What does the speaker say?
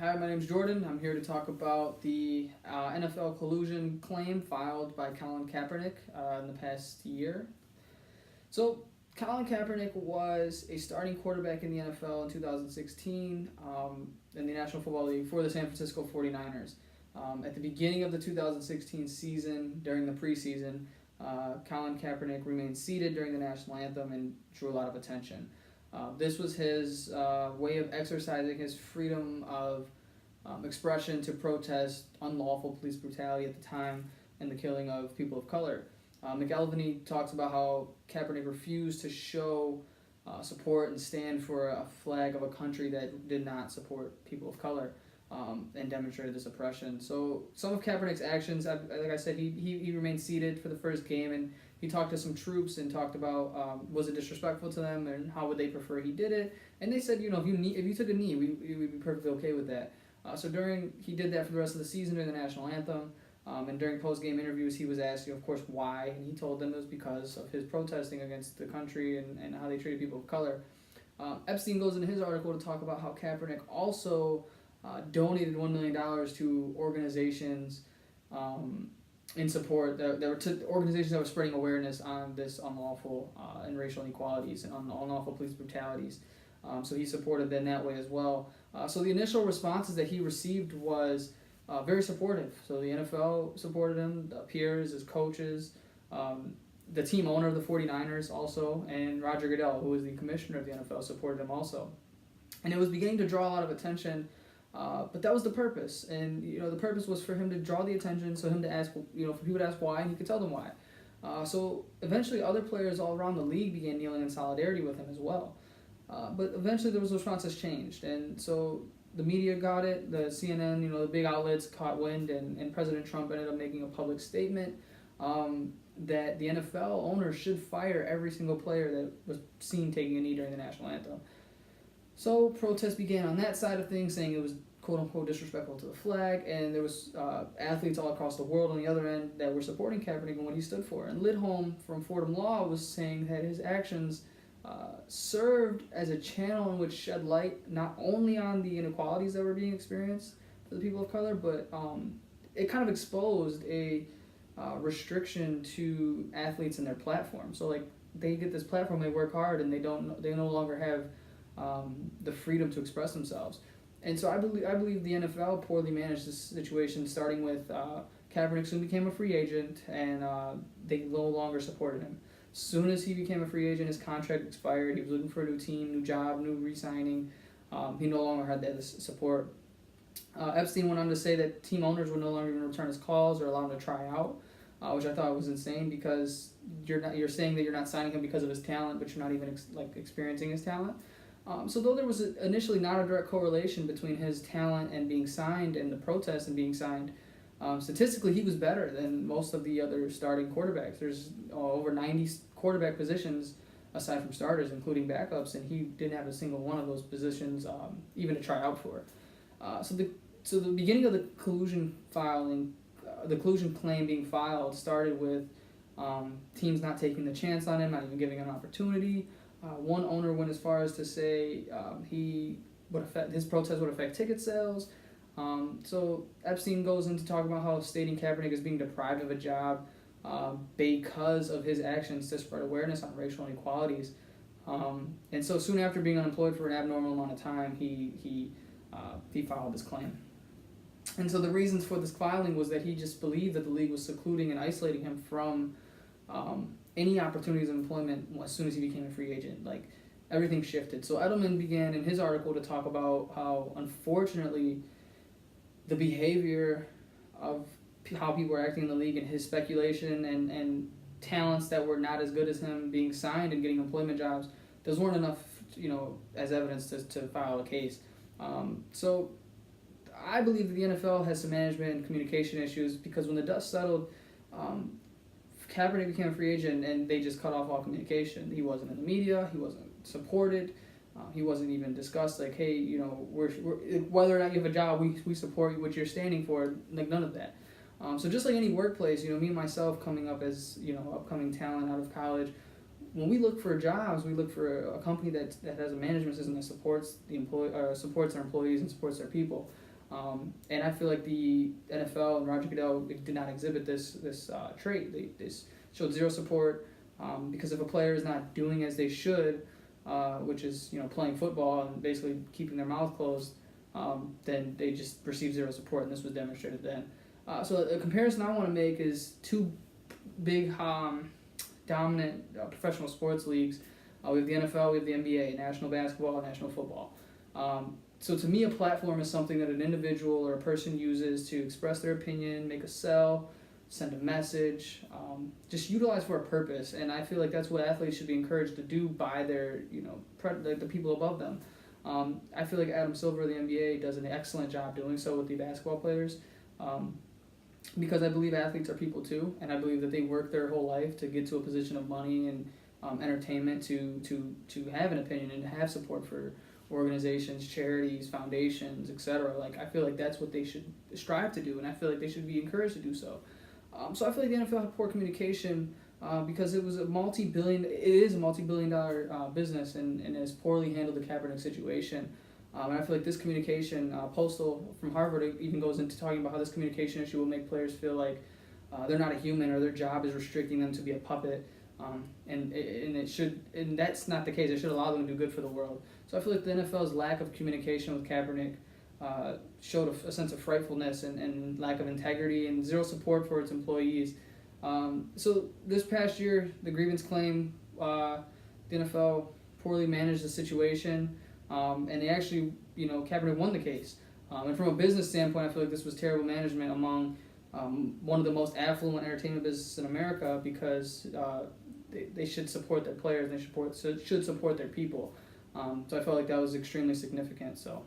Hi, my name's Jordan. I'm here to talk about the NFL collusion claim filed by Colin Kaepernick in the past year. So, Colin Kaepernick was a starting quarterback in the NFL in 2016 in the National Football League for the San Francisco 49ers. At the beginning of the 2016 season, during the preseason, Colin Kaepernick remained seated during the national anthem and drew a lot of attention. This was his way of exercising his freedom of expression to protest unlawful police brutality at the time and the killing of people of color. McElvany talks about how Kaepernick refused to show support and stand for a flag of a country that did not support people of color and demonstrated this oppression. So some of Kaepernick's actions, like I said, he remained seated for the first game, and he talked to some troops and talked about was it disrespectful to them and how would they prefer he did it. And they said, if you took a knee, we'd be perfectly okay with that. He did that for the rest of the season during the national anthem. And during post-game interviews, he was asked, of course, why, and he told them it was because of his protesting against the country and how they treated people of color. Epstein goes into his article to talk about how Kaepernick also donated $1 million to organizations in support that were to organizations that were spreading awareness on this unlawful and racial inequalities and unlawful police brutalities. So he supported them that way as well. So the initial responses that he received was very supportive. So the NFL supported him, the peers, his coaches, the team owner of the 49ers also, and Roger Goodell, who was the commissioner of the NFL, supported him also. And it was beginning to draw a lot of attention, but that was the purpose. And the purpose was for him to draw the attention, so him to ask, for people to ask why, and he could tell them why. So eventually other players all around the league began kneeling in solidarity with him as well. But eventually those responses changed, and so the media got it, the CNN, the big outlets caught wind, and President Trump ended up making a public statement that the NFL owners should fire every single player that was seen taking a knee during the national anthem. So protests began on that side of things, saying it was quote-unquote disrespectful to the flag, and there was athletes all across the world on the other end that were supporting Kaepernick and what he stood for. And Lidholm from Fordham Law was saying that his actions served as a channel in which shed light not only on the inequalities that were being experienced for the people of color, but it kind of exposed a restriction to athletes and their platform. So they get this platform, they work hard, and they no longer have the freedom to express themselves. And so I believe the NFL poorly managed this situation, starting with Kaepernick soon became a free agent, and they no longer supported him. Soon as he became a free agent, his contract expired. He was looking for a new team, new job, new re-signing. He no longer had that support. Epstein went on to say that team owners would no longer even return his calls or allow him to try out, which I thought was insane, because you're saying that you're not signing him because of his talent, but you're not even experiencing his talent. So though there was initially not a direct correlation between his talent and being signed and the protest and being signed, statistically he was better than most of the other starting quarterbacks. There's over 90 quarterback positions aside from starters, including backups, and he didn't have a single one of those positions even to try out for. So the beginning of the collusion filing, the collusion claim being filed, started with teams not taking the chance on him, not even giving him an opportunity. One owner went as far as to say his protest would affect ticket sales. So Epstein goes into talking about how stating Kaepernick is being deprived of a job because of his actions to spread awareness on racial inequalities. And so soon after being unemployed for an abnormal amount of time, he filed this claim. And so the reasons for this filing was that he just believed that the league was secluding and isolating him from any opportunities of employment as soon as he became a free agent. Everything shifted. So Edelman began in his article to talk about how, unfortunately, the behavior of how people were acting in the league and his speculation and talents that were not as good as him being signed and getting employment jobs, those weren't enough, as evidence to file a case. So I believe that the NFL has some management and communication issues, because when the dust settled, Kaepernick became a free agent and they just cut off all communication. He wasn't in the media. He wasn't supported. He wasn't even discussed hey, we're whether or not you have a job, we support what you're standing for. None of that. So just like any workplace, me and myself coming up as upcoming talent out of college, when we look for jobs, we look for a company that has a management system that supports supports their employees and supports their people. And I feel like the NFL and Roger Goodell did not exhibit this trait. They showed zero support, because if a player is not doing as they should, which is playing football and basically keeping their mouth closed, then they just receive zero support, and this was demonstrated then. So a comparison I want to make is two big dominant professional sports leagues. We have the NFL, we have the NBA, National Basketball, National Football. So to me, a platform is something that an individual or a person uses to express their opinion, make a sell, send a message, just utilize for a purpose. And I feel like that's what athletes should be encouraged to do by their, the people above them. I feel like Adam Silver of the NBA does an excellent job doing so with the basketball players, because I believe athletes are people too, and I believe that they work their whole life to get to a position of money and entertainment to have an opinion and to have support for organizations, charities, foundations, etc. Like, I feel like that's what they should strive to do, and I feel like they should be encouraged to do so. So I feel like the NFL had poor communication, because it is a multi-billion-dollar business, and has poorly handled the Kaepernick situation. And I feel like this communication, Postal from Harvard even goes into talking about how this communication issue will make players feel like they're not a human, or their job is restricting them to be a puppet. And that's not the case. It should allow them to do good for the world. So I feel like the NFL's lack of communication with Kaepernick showed a sense of frightfulness and lack of integrity and zero support for its employees. So this past year, the grievance claim, the NFL poorly managed the situation, and they actually, Kaepernick won the case. And from a business standpoint, I feel like this was terrible management among one of the most affluent entertainment businesses in America, because they should support their players and they should support their people. So I felt like that was extremely significant. So